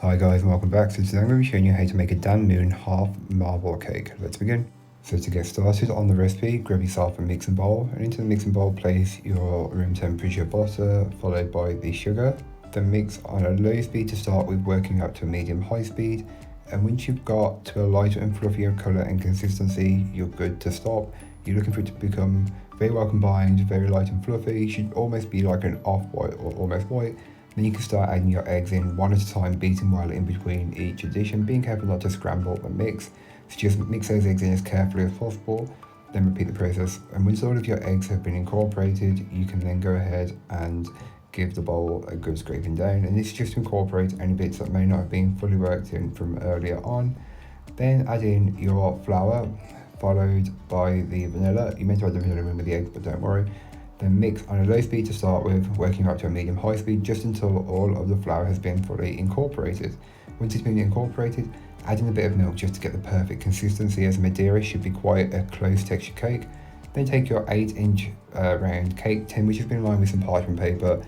Hi guys and welcome back. So today I'm going to be showing you how to make a Dan Moon half marble cake. Let's begin. So to get started on the recipe, grab yourself a mixing bowl, and into the mixing bowl place your room temperature butter followed by the sugar. Then mix on a low speed to start with, working up to a medium high speed, and once you've got to a lighter and fluffier colour and consistency, you're good to stop. You're looking for it to become very well combined, very light and fluffy. It should almost be like an off-white or almost white. Then you can start adding your eggs in one at a time, beating well in between each addition, being careful not to scramble the mix. So just mix those eggs in as carefully as possible, then repeat the process. And once all of your eggs have been incorporated, you can then go ahead and give the bowl a good scraping down. And this is just to incorporate any bits that may not have been fully worked in from earlier on. Then add in your flour, followed by the vanilla. You meant to add the vanilla in with the eggs, but don't worry. Then mix on a low speed to start with, working up to a medium high speed just until all of the flour has been fully incorporated. Once it's been incorporated, add in a bit of milk just to get the perfect consistency, as Madeira should be quite a close texture cake. Then take your 8-inch round cake tin, which has been lined with some parchment paper,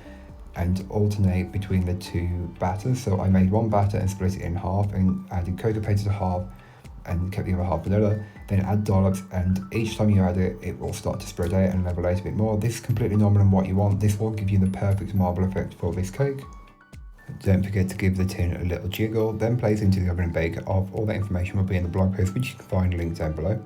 and alternate between the two batters. So I made one batter and split it in half and added cocoa paste to half and kept the other half vanilla. Then add dollops, and each time you add it, it will start to spread out and level out a bit more. This is completely normal and what you want. This will give you the perfect marble effect for this cake. Don't forget to give the tin a little jiggle, then place into the oven and bake it off. All that information will be in the blog post, which you can find linked down below.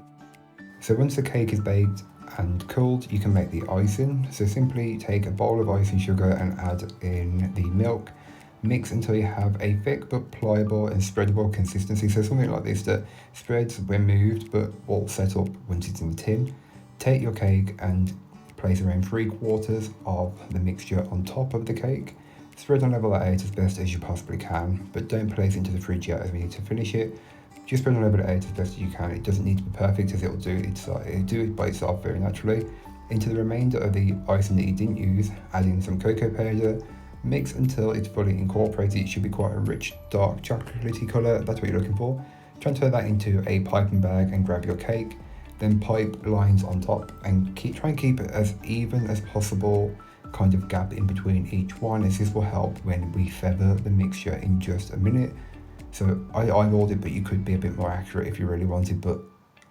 So once the cake is baked and cooled, you can make the icing. So simply take a bowl of icing sugar and add in the milk. Mix until you have a thick but pliable and spreadable consistency, so something like this that spreads when moved but will set up once it's in the tin. Take your cake and place around 3/4 of the mixture on top of the cake. Spread and level that out as best as you possibly can, but don't place it into the fridge yet as we need to finish it. Just spread and level it out as best as you can. It doesn't need to be perfect, as it'll do it by itself very naturally. Into the remainder of the icing that you didn't use, add in some cocoa powder. Mix until it's fully incorporated. It should be quite a rich, dark, chocolatey colour. That's what you're looking for. Transfer that into a piping bag and grab your cake. Then pipe lines on top and try and keep it as even as possible, kind of gap in between each one, as this will help when we feather the mixture in just a minute. So I eyeballed it, but you could be a bit more accurate if you really wanted, but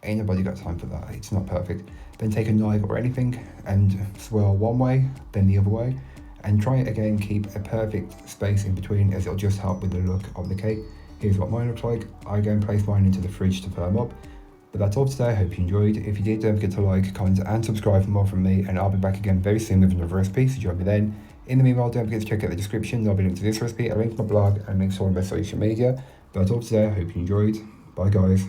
ain't nobody got time for that. It's not perfect. Then take a knife or anything and swirl one way, then the other way. And try again, keep a perfect space in between, as it'll just help with the look of the cake. Here's what mine looks like. I go and place mine into the fridge to firm up. But that's all for today. I hope you enjoyed. If you did, don't forget to like, comment and subscribe for more from me, and I'll be back again very soon with another recipe, so join me then. In the meanwhile, don't forget to check out the description. There'll be a link to this recipe, a link to my blog, and links to all my social media. But that's all for today. I hope you enjoyed. Bye guys.